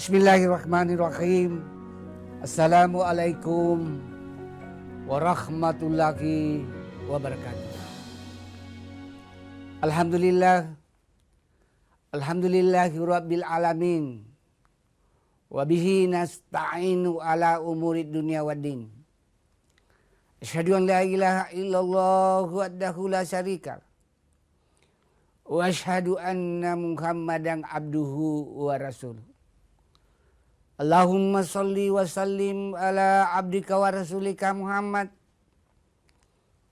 Bismillahirrahmanirrahim. Assalamualaikum warahmatullahi wabarakatuh. Alhamdulillahi rabbil alamin. Wabihi nasta'inu ala umurid dunia waddin. Asyhadu an la ilaha illallah wahdahu la syarika. Wa asyhadu anna Muhammadan abduhu wa rasuluh. Allahumma salli wa sallim ala abdika wa rasulika Muhammad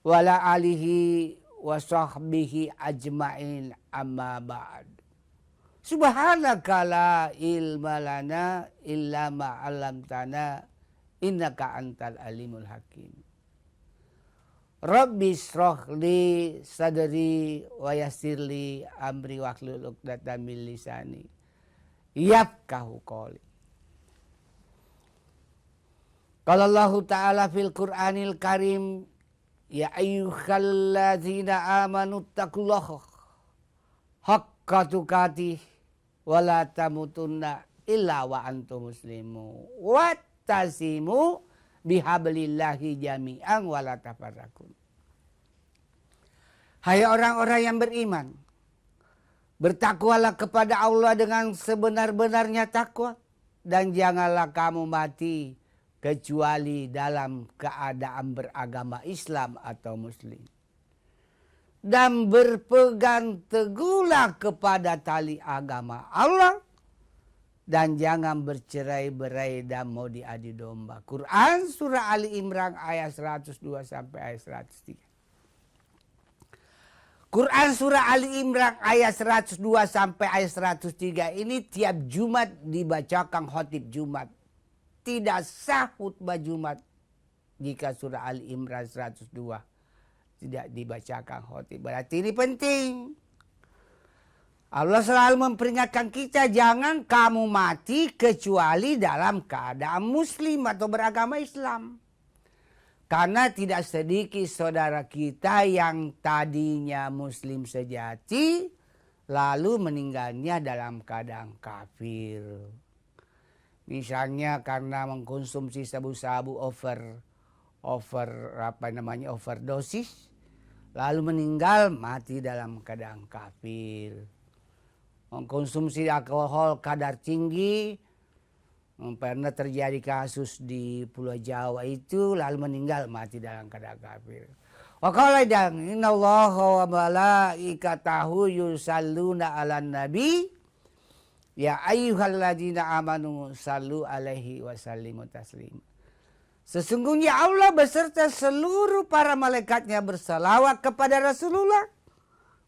wa ala alihi wa sahbihi ajma'in, amma ba'd. Subhanaka la ilma lana illa ma 'allamtana innaka antal alimul hakim. Rabbi shrah li sadri wa yassir li amri wahlul 'uqdatam min lisani yafqahu qawli. Qala Allah Ta'ala fil Qur'anil Karim, ya ayyuhalladzina amanu taqullaha haqqa tuqatih wa la tamutunna illa wa antum muslimun wattasimu bihablillahi jami'an wa la tafarraqun. Hai orang-orang yang beriman, bertakwalah kepada Allah dengan sebenar-benarnya takwa, dan janganlah kamu mati kecuali dalam keadaan beragama Islam atau Muslim. Dan berpegang teguhlah kepada tali agama Allah, dan jangan bercerai-berai dan mau diadu domba. Quran surah Ali Imran ayat 102 sampai ayat 103. Quran surah Ali Imran ayat 102 sampai ayat 103 ini tiap Jumat dibacakan khotib Jumat. Tidak sah khutbah Jumat jika surah Ali Imran 102 tidak dibacakan khotib. Berarti ini penting. Allah selalu memperingatkan kita, jangan kamu mati kecuali dalam keadaan muslim atau beragama Islam. Karena tidak sedikit saudara kita yang tadinya muslim sejati lalu meninggalnya dalam keadaan kafir. Misalnya karena mengkonsumsi sabu-sabu overdosis, lalu meninggal mati dalam keadaan kafir. Mengkonsumsi alkohol kadar tinggi, pernah terjadi kasus di Pulau Jawa itu, lalu meninggal mati dalam keadaan kafir. Wa qala innallaha wa malaikatahu yusalluna 'alan nabi ya ayyuhalladzina amanu sallu alaihi wa sallimu taslima. Sesungguhnya Allah beserta seluruh para malaikatnya bersalawat kepada Rasulullah.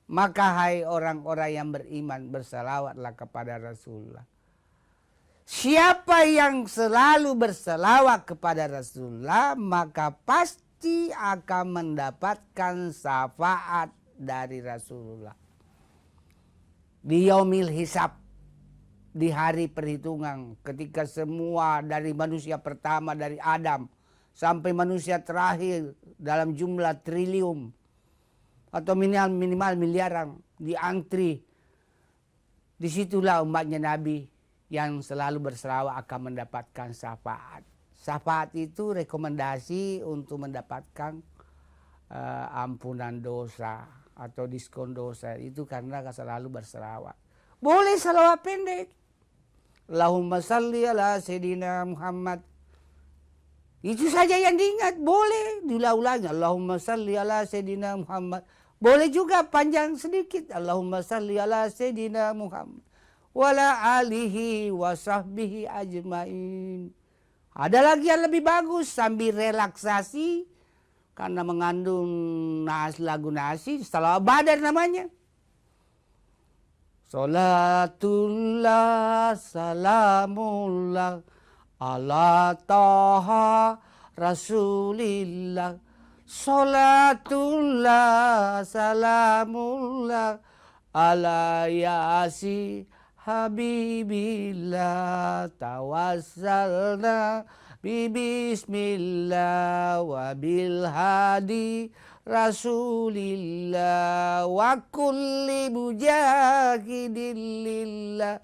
Maka hai orang-orang yang beriman, bersalawatlah kepada Rasulullah. Siapa yang selalu bersalawat kepada Rasulullah, maka pasti akan mendapatkan syafaat dari Rasulullah. Di yaumil hisab, di hari perhitungan, ketika semua dari manusia pertama dari Adam sampai manusia terakhir dalam jumlah triliun atau minimal miliaran diantri, disitulah umatnya Nabi yang selalu berselawat akan mendapatkan syafaat. Syafaat itu rekomendasi untuk mendapatkan ampunan dosa atau diskon dosa, itu karena selalu berselawat. Boleh salawat pendek, Allahumma salli ala Sayyidina Muhammad. Itu saja yang diingat, boleh diulang-ulang. Allahumma salli ala Sayyidina Muhammad. Boleh juga panjang sedikit. Allahumma salli ala Sayyidina Muhammad. Wala alihi wa sahbihi ajmain. Ada lagi yang lebih bagus sambil relaksasi. Karena mengandung lagu nasi. Salawat badar namanya. Salatullah salamullah ala taha rasulillah. Salatullah salamullah ala yasi habibillah. Tawassalna bismillah wa bil hadi rasulillah wa kulli mujahidin lillah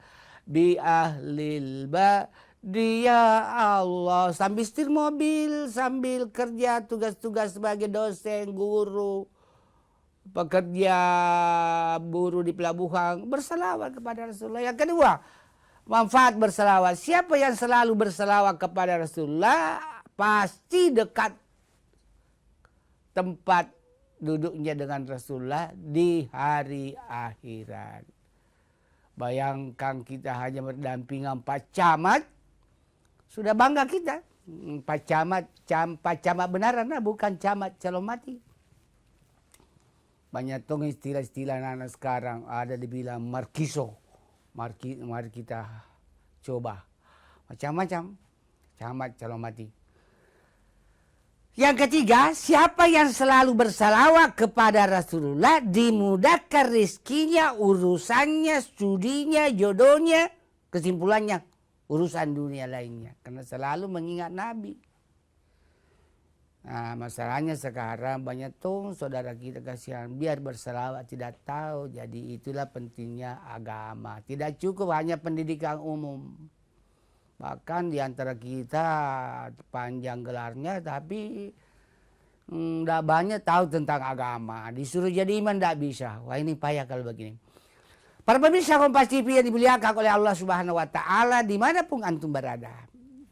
bi ahlil badi ya Allah. Sambil setir mobil, sambil kerja tugas-tugas sebagai dosen, guru, pekerja buruh di pelabuhan, berselawat kepada Rasulullah. Yang kedua, manfaat berselawat. Siapa yang selalu berselawat kepada Rasulullah pasti dekat tempat duduknya dengan Rasulullah di hari akhirat. Bayangkan kita hanya berdampingan Pak Camat, sudah bangga kita. Pak Camat benaran, bukan camat calon mati. Banyak tong istilah-istilah anak sekarang ada dibilang markiso. Mari kita coba. Macam-macam. Camat calon mati. Yang ketiga, siapa yang selalu bersalawat kepada Rasulullah dimudahkan rizkinya, urusannya, studinya, jodohnya, kesimpulannya, urusan dunia lainnya. Karena selalu mengingat Nabi. Nah, masalahnya sekarang banyak tuh saudara kita kasihan biar berselawat tidak tahu. Jadi itulah pentingnya agama. Tidak cukup hanya pendidikan umum. Bahkan di antara kita panjang gelarnya tapi tidak banyak tahu tentang agama. Disuruh jadi iman tidak bisa. Wah, ini payah kalau begini. Para pemirsa Kompas TV yang dimuliakan oleh Allah Subhanahu wa taala dimanapun antum berada.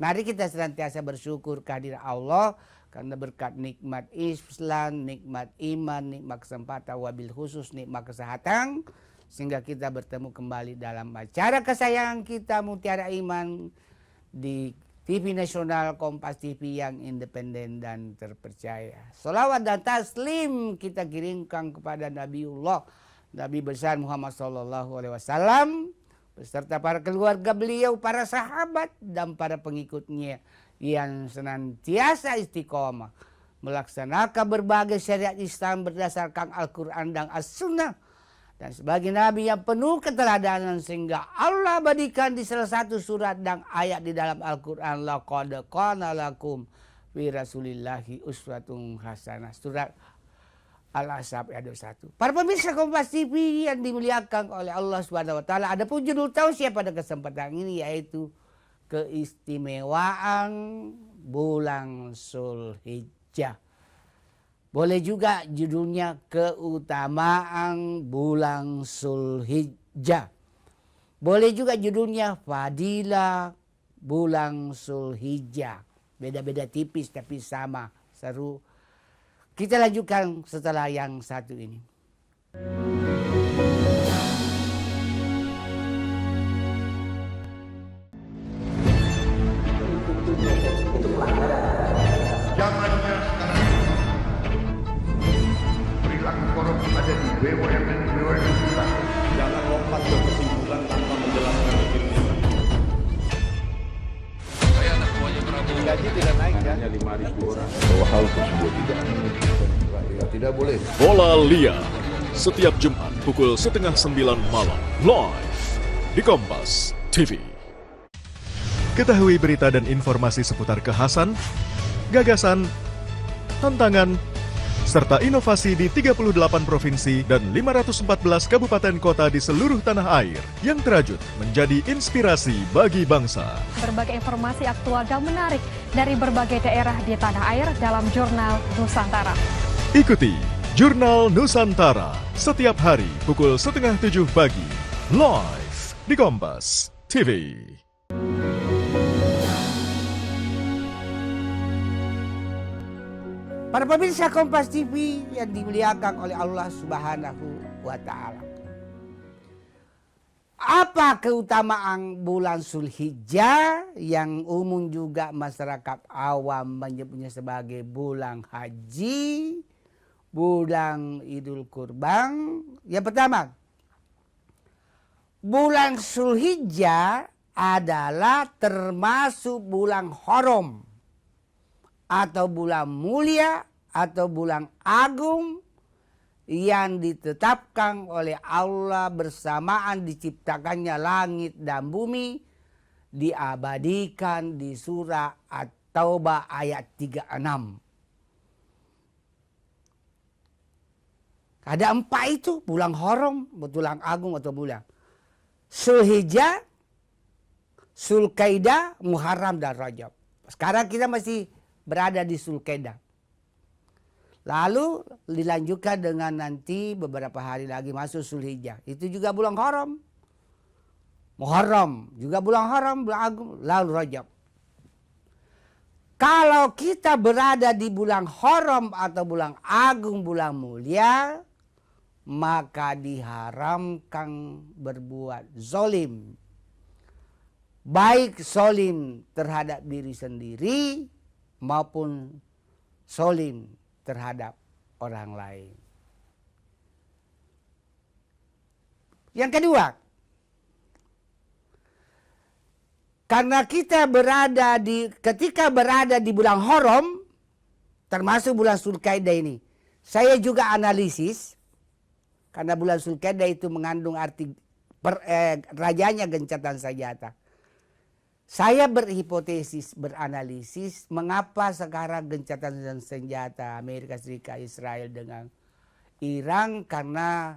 Mari kita senantiasa bersyukur kehadiran Allah karena berkat nikmat Islam, nikmat iman, nikmat kesempatan, wabil khusus nikmat kesehatan, sehingga kita bertemu kembali dalam acara kesayangan kita Mutiara Iman di TV nasional Kompas TV yang independen dan terpercaya. Salawat dan taslim kita kirimkan kepada Nabiullah, Nabi besar Muhammad SAW, beserta para keluarga beliau, para sahabat dan para pengikutnya yang senantiasa istiqomah melaksanakan berbagai syariat Islam berdasarkan Al-Quran dan As-Sunnah. Dan sebagai Nabi yang penuh keteladanan sehingga Allah abadikan di salah satu surat dan ayat di dalam Al-Quran. Laqad kana lakum fi rasulillahi uswatun hasanah. Surat Al-Ahzab ayat 21. Para pemirsa Kompas TV yang dimuliakan oleh Allah Subhanahu wa taala, ada pun judul tausiah pada kesempatan ini yaitu keistimewaan bulan Zulhijjah. Boleh juga judulnya keutamaan bulan Zulhijjah. Boleh juga judulnya fadilah bulan Zulhijjah. Beda-beda tipis tapi sama, seru. Kita lanjutkan setelah yang satu ini. Zamannya sekarang perilaku korup ada di BUMN kita. Jangan lompat ke kesimpulan tanpa menjelaskan detailnya. Saya anak buahnya Prabowo. Gaji tidak naik ya? Hanya 5.000 orang. Bahwa hal tersebut tidak boleh. Bola Liar setiap Jumat pukul 8:30 malam live di Kompas TV. Ketahui berita dan informasi seputar kekhasan, gagasan, tantangan, serta inovasi di 38 provinsi dan 514 kabupaten kota di seluruh tanah air yang terajut menjadi inspirasi bagi bangsa. Berbagai informasi aktual dan menarik dari berbagai daerah di tanah air dalam Jurnal Nusantara. Ikuti Jurnal Nusantara setiap hari pukul 6:30 pagi, live di Kompas TV. Para pemirsa Kompas TV yang dimuliakan oleh Allah Subhanahu wa taala. Apa keutamaan bulan Zulhijjah yang umum juga masyarakat awam menyebutnya sebagai bulan haji, bulan Idul Kurban? Yang pertama, bulan Zulhijjah adalah termasuk bulan haram atau bulan mulia atau bulan agung yang ditetapkan oleh Allah bersamaan diciptakannya langit dan bumi, diabadikan di surah At-Taubah ayat 36. Ada 4 itu, bulan haram, bulan agung atau bulan Zulhijjah, Zulkaidah, Muharram dan Rajab. Sekarang kita masih berada di Zulkaidah. Lalu dilanjutkan dengan nanti beberapa hari lagi masuk Zulhijjah. Itu juga bulan haram. Muharram juga bulan haram, bulan agung, lalu Rajab. Kalau kita berada di bulan haram atau bulan agung, bulan mulia, maka diharamkan berbuat zolim. Baik zolim terhadap diri sendiri maupun zolim terhadap orang lain. Yang kedua, karena kita ketika berada di bulan haram, termasuk bulan Zulkaidah ini, saya juga analisis, karena bulan Zulkaidah itu mengandung arti rajanya gencatan senjata. Saya berhipotesis, beranalisis, mengapa sekarang gencatan senjata Amerika Serikat, Israel dengan Iran, karena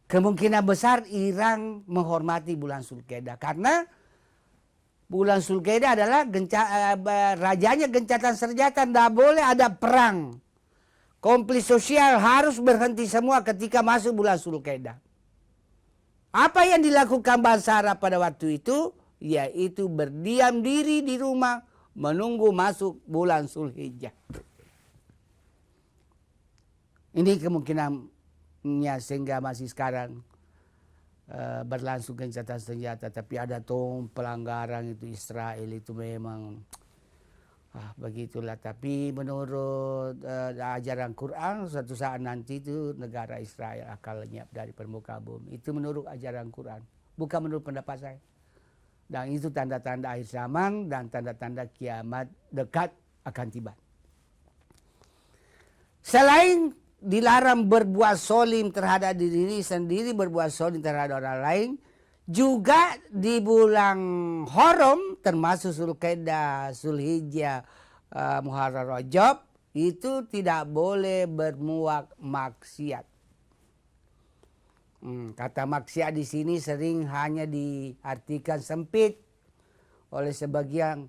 kemungkinan besar Iran menghormati bulan Zulkaidah. Karena bulan Zulkaidah adalah rajanya gencatan senjata, tidak boleh ada perang. Konflik sosial harus berhenti semua ketika masuk bulan Zulkaidah. Apa yang dilakukan bangsa Arab pada waktu itu? Yaitu berdiam diri di rumah menunggu masuk bulan Zulhijjah. Ini kemungkinannya sehingga masih sekarang berlangsung gencatan senjata. Tapi ada pelanggaran itu Israel itu memang begitulah. Tapi menurut ajaran Quran, suatu saat nanti itu negara Israel akan lenyap dari permukaan bumi. Itu menurut ajaran Quran, bukan menurut pendapat saya. Dan itu tanda-tanda akhir zaman dan tanda-tanda kiamat dekat akan tiba. Selain dilarang berbuat zolim terhadap diri sendiri, berbuat zolim terhadap orang lain, juga di bulan haram termasuk Zulkaidah, Zulhijjah, Muharram, Rajab, itu tidak boleh berbuat maksiat. Kata maksiat di sini sering hanya diartikan sempit oleh sebagian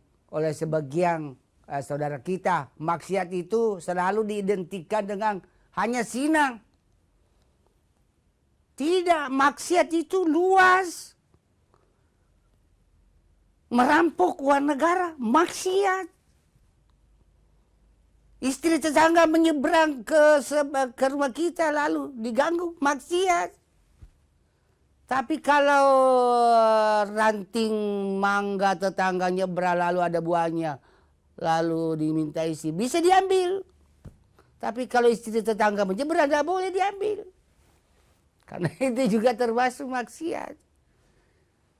saudara kita. Maksiat itu selalu diidentikan dengan hanya zina. Tidak, maksiat itu luas. Merampok uang negara, maksiat. Istri tetangga menyeberang ke rumah kita lalu diganggu, maksiat. Tapi kalau ranting mangga tetangga nyebrang lalu ada buahnya, lalu diminta isi, bisa diambil. Tapi kalau istri tetangga menyeberang tidak boleh diambil. Karena itu juga termasuk maksiat.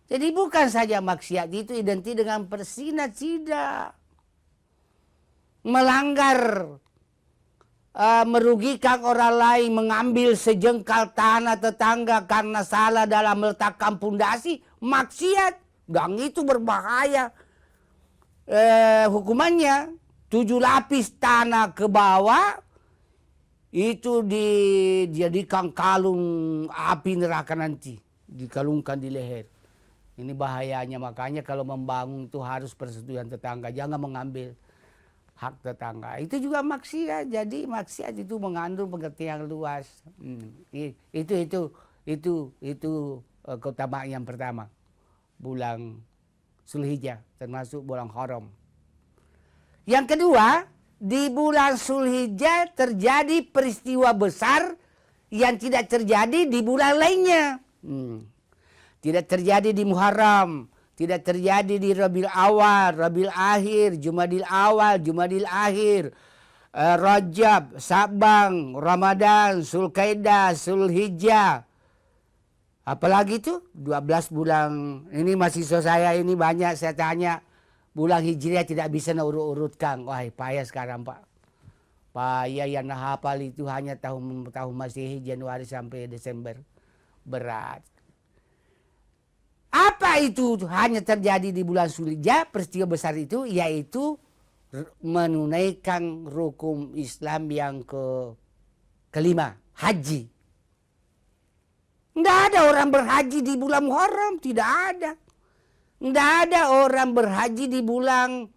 Jadi bukan saja maksiat itu identik dengan perzina, tidak. Melanggar, merugikan orang lain, mengambil sejengkal tanah tetangga karena salah dalam meletakkan pondasi, maksiat. Dan itu berbahaya. Hukumannya 7 lapis tanah ke bawah, itu dijadikan kalung api neraka nanti, dikalungkan di leher. Ini bahayanya, makanya kalau membangun itu harus persetujuan tetangga, jangan mengambil hak tetangga. Itu juga maksiat. Jadi maksiat itu mengandung pengertian luas. Itu keutamaan yang pertama, bulan Zulhijjah termasuk bulan haram. Yang kedua, di bulan Zulhijjah terjadi peristiwa besar yang tidak terjadi di bulan lainnya. Tidak terjadi di Muharram, tidak terjadi di Rabiul Awal, Rabiul Akhir, Jumadil Awal, Jumadil Akhir, Rajab, Sabang, Ramadan, Zulkaidah, Zulhijjah. Apalagi itu 12 bulan. Ini mahasiswa saya ini banyak saya tanya, bulan Hijriah tidak bisa urut-urutkan. Wah, payah sekarang Pak. Payah yang hafal itu hanya tahun Masehi, Januari sampai Desember. Berat. Apa itu hanya terjadi di bulan Zulhijjah, peristiwa besar itu, yaitu menunaikan rukun Islam yang kelima, haji. Tidak ada orang berhaji di bulan Muharram, tidak ada. Nggak ada orang berhaji di bulan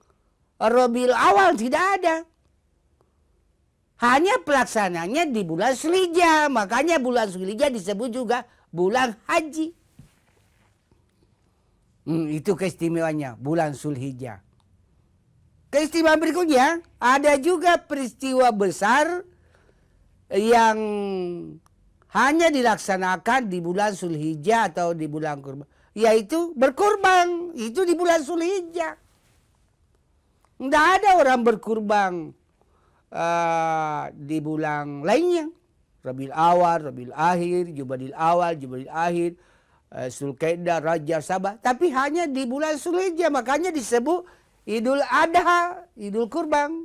Rabiul Awal, tidak ada. Hanya pelaksananya di bulan Zulhijjah. Makanya bulan Zulhijjah disebut juga bulan haji. Itu keistimewaannya, bulan Zulhijjah. Keistimewaan berikutnya, ada juga peristiwa besar yang hanya dilaksanakan di bulan Zulhijjah atau di bulan kurban. Yaitu berkurban, itu di bulan Zulhijjah. Tidak ada orang berkurban di bulan lainnya. Rabiul Awal, Rabiul Akhir, Jumadil Awal, Jumadil Akhir, Zulkaidah, Rajab, Sabah. Tapi hanya di bulan Zulhijjah. Makanya disebut Idul Adha, Idul Kurban.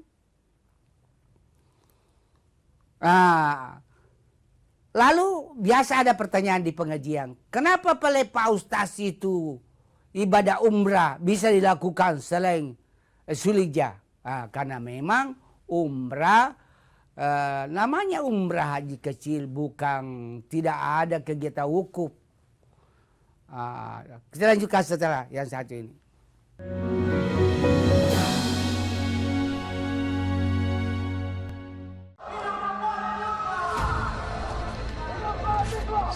Lalu biasa ada pertanyaan di pengajian. Kenapa Pak Ustaz itu ibadah umrah bisa dilakukan selain Zulhijjah? Karena memang umrah namanya umrah haji kecil, bukan tidak ada kegiatan wukuf. Kita lanjutkan setelah yang satu ini.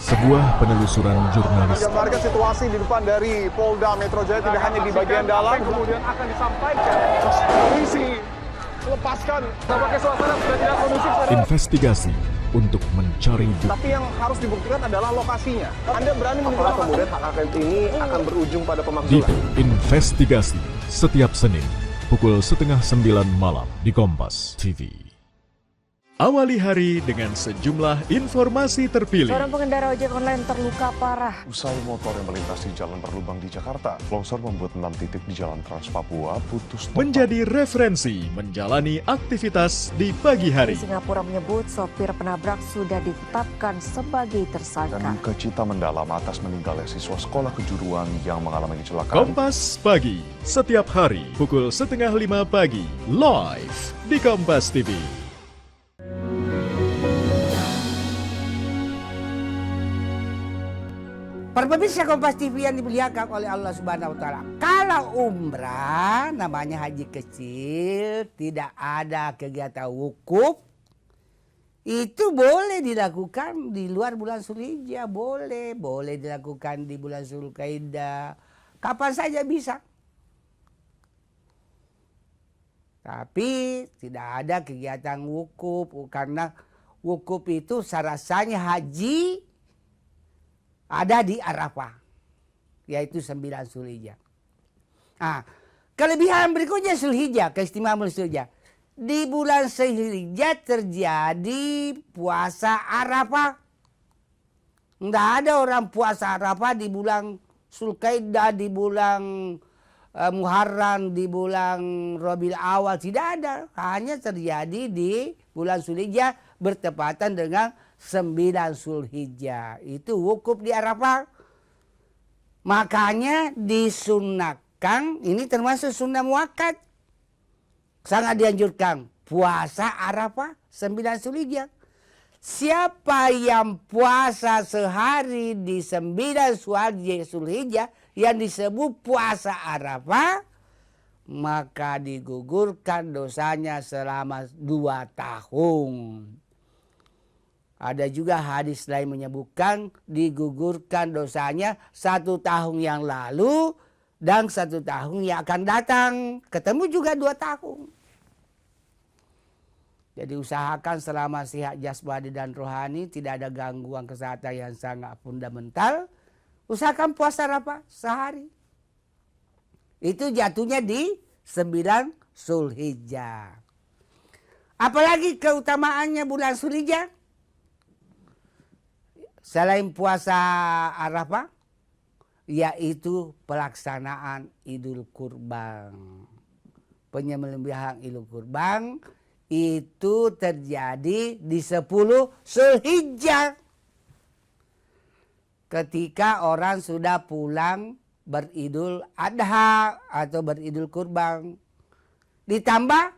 Sebuah penelusuran jurnalis Gambarkan situasi di depan dari Polda Metro Jaya, tidak hanya di bagian dalam, kemudian akan disampaikan polisi lepaskan. Tampaknya suasana sudah tidak kondusif. investigasi untuk mencari bukti. Tapi yang harus dibuktikan adalah lokasinya. Anda berani menilai kemudian hak angket ini akan berujung pada pemakzulan. Dito Investigasi setiap Senin pukul 8:30 malam di Kompas TV. Awali hari dengan sejumlah informasi terpilih. Seorang pengendara ojek online terluka parah. Usai motor yang melintasi jalan berlubang di Jakarta, longsor membuat 6 titik di jalan Trans Papua putus total. Menjadi referensi menjalani aktivitas di pagi hari. Di Singapura menyebut sopir penabrak sudah ditetapkan sebagai tersangka. Dan duka cita mendalam atas meninggalnya siswa sekolah kejuruan yang mengalami kecelakaan. Kompas Pagi, setiap hari pukul 4:30 pagi, live di Kompas TV. Para pemirsa Kompas TV yang dimuliakan oleh Allah Subhanahu wa taala. Kalau umrah namanya haji kecil, tidak ada kegiatan wukuf, itu boleh dilakukan di luar bulan Zulhijjah, boleh dilakukan di bulan Zulkaidah, kapan saja bisa. Tapi tidak ada kegiatan wukuf, karena wukuf itu rasanya haji ada di Arafah, yaitu 9 Zulhijjah. Kelebihan berikutnya Zulhijjah, keistimewaan Zulhijjah. Di bulan Zulhijjah terjadi puasa Arafah. Tidak ada orang puasa Arafah di bulan Zulkaidah, di bulan Muharram, di bulan Rabiul Awal. Tidak ada, hanya terjadi di bulan Zulhijjah bertepatan dengan 9 Zulhijjah. Itu wukuf di Arafah. Makanya disunahkan, ini termasuk sunnah muakkad. Sangat dianjurkan puasa Arafah 9 Zulhijjah. Siapa yang puasa sehari di 9 Zulhijjah yang disebut puasa Arafah, maka digugurkan dosanya selama 2 tahun. Ada juga hadis lain menyebutkan digugurkan dosanya 1 tahun yang lalu dan 1 tahun yang akan datang. Ketemu juga 2 tahun. Jadi usahakan selama sehat jasmani dan rohani, tidak ada gangguan kesehatan yang sangat fundamental. Usahakan puasa Arafah sehari. Itu jatuhnya di 9 Zulhijjah. Apalagi keutamaannya bulan Zulhijjah? Selain puasa Arafah, yaitu pelaksanaan Idul Kurban. Penyembelihan Idul Kurban itu terjadi di 10 Zulhijjah. Ketika orang sudah pulang beridul adha atau beridul kurban. Ditambah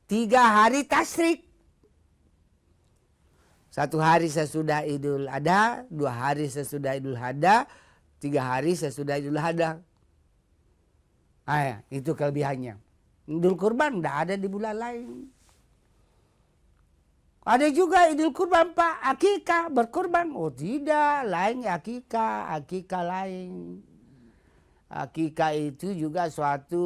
3 hari tasyrik. 1 hari sesudah Idul Adha, 2 hari sesudah Idul Adha, 3 hari sesudah Idul Adha. Itu kelebihannya. Idul Kurban tidak ada di bulan lain. Ada juga Idul Kurban Pak, akikah berkurban. Oh tidak, lain akikah lain. Akikah itu juga suatu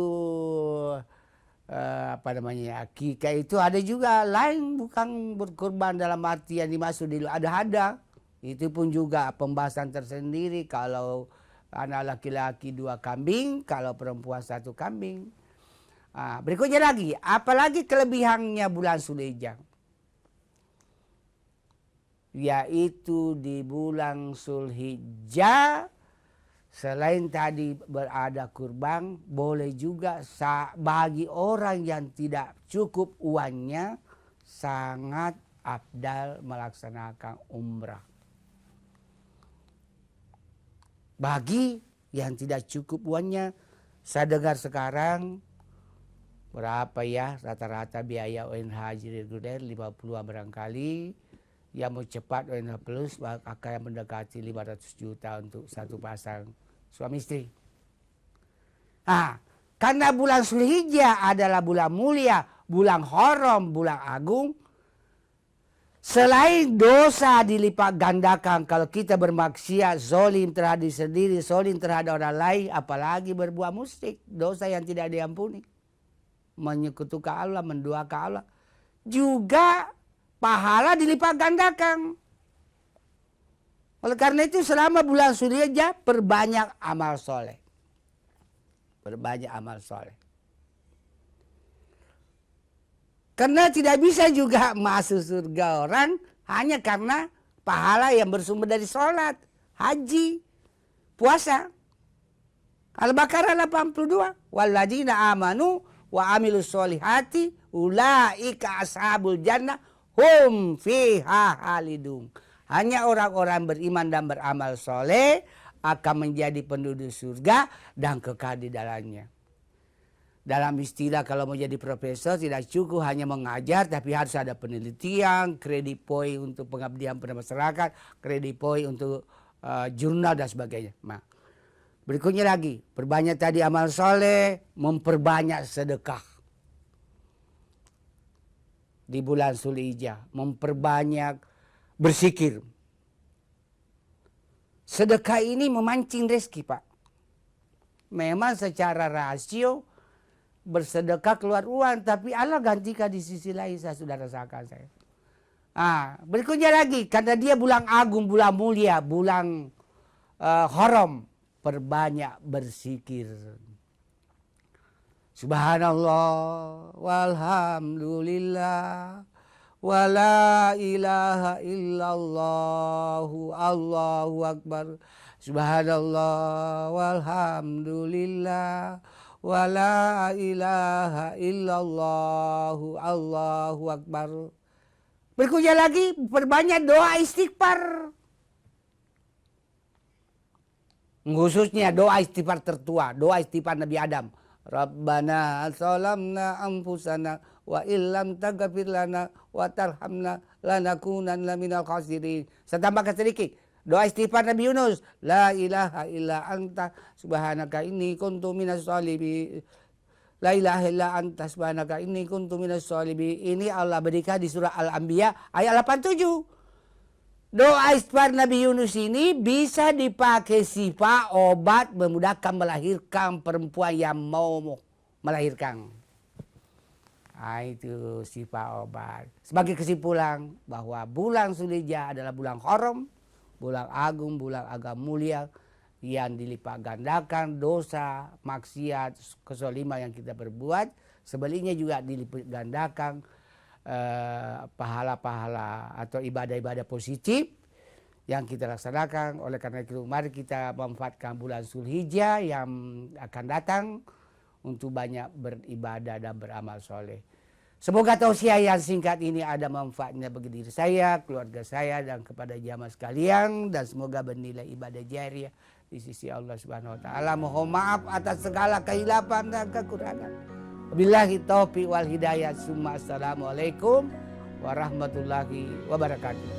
akikah itu ada juga lain, bukan berkurban dalam arti yang dimaksud di ada. Itu pun juga pembahasan tersendiri. Kalau anak laki-laki 2 kambing, kalau perempuan 1 kambing. Berikutnya lagi, apalagi kelebihannya bulan Zulhijjah. Yaitu di bulan Zulhijjah selain tadi berada kurban, boleh juga bagi orang yang tidak cukup uangnya sangat afdal melaksanakan umrah. Bagi yang tidak cukup uangnya, saya dengar sekarang berapa ya rata-rata biaya ONH haji reguler 50-an barangkali. Yang mau cepat ONH Plus akan mendekati 500 juta untuk satu pasang suami istri. Karena bulan Zulhijjah adalah bulan mulia, bulan haram, bulan agung. Selain dosa dilipat gandakan kalau kita bermaksiat, zolim terhadap diri sendiri, zolim terhadap orang lain, apalagi berbuat musyrik, dosa yang tidak diampuni. Menyekutukan Allah, menduakan Allah. Juga pahala dilipat gandakan. Oleh karena itu selama bulan Zulhijjah perbanyak amal soleh. Perbanyak amal soleh. Karena tidak bisa juga masuk surga orang hanya karena pahala yang bersumber dari sholat, haji, puasa. Al-Baqarah 82. Walladzina amanu wa amilus solihati ulaika ashabul jannah hum fiha halidun. Hanya orang-orang beriman dan beramal soleh akan menjadi penduduk surga dan kekal di dalamnya. Dalam istilah kalau mau jadi profesor tidak cukup hanya mengajar, tapi harus ada penelitian, kredit point untuk pengabdian pada masyarakat, kredit point untuk jurnal dan sebagainya. Nah, berikutnya lagi, perbanyak tadi amal soleh, memperbanyak sedekah. Di bulan Zulhijjah, memperbanyak berzikir. Sedekah ini memancing rezeki, Pak. Memang secara rasio bersedekah keluar uang, tapi Allah gantikan di sisi lain, saya sudah rasakan saya. Berikutnya lagi, karena dia bulan agung, bulan mulia, bulan haram, perbanyak berzikir. Subhanallah walhamdulillah wala ilaha illallah Allahu akbar. Subhanallah walhamdulillah wala ilaha illallah Allahu akbar. Berikutnya lagi perbanyak doa istighfar. Khususnya doa istighfar tertua, doa istighfar Nabi Adam. Rabbana salamna anfusana wa illam taghfir lana wa tarhamna lanakunanna minal khasirin. Saya tambahkan sedikit. Doa istighfar Nabi Yunus. La ilaha illa anta subhanaka inni kuntu minas sholimin. La ilaha illa anta subhanaka inni kuntu minas sholimin. Ini Allah berikan di surah Al-Anbiya ayat 87. Doa istighfar Nabi Yunus ini bisa dipakai sifat obat memudahkan melahirkan perempuan yang mau melahirkan. Itu sifat obat. Sebagai kesimpulan bahwa bulan Zulhijjah adalah bulan haram, bulan agung, bulan agama mulia yang dilipat gandakan dosa, maksiat, kezaliman yang kita berbuat. Sebaliknya juga dilipat gandakan pahala-pahala atau ibadah-ibadah positif yang kita laksanakan. Oleh karena itu mari kita memanfaatkan bulan Zulhijjah yang akan datang untuk banyak beribadah dan beramal soleh. Semoga tausiah yang singkat ini ada manfaatnya bagi diri saya, keluarga saya, dan kepada jamaah sekalian, dan semoga bernilai ibadah jariah di sisi Allah Subhanahu wa taala. Mohon maaf atas segala kehilapan dan kekurangan. Wabillahi taufiq wal hidayah. Assalamualaikum warahmatullahi wabarakatuh.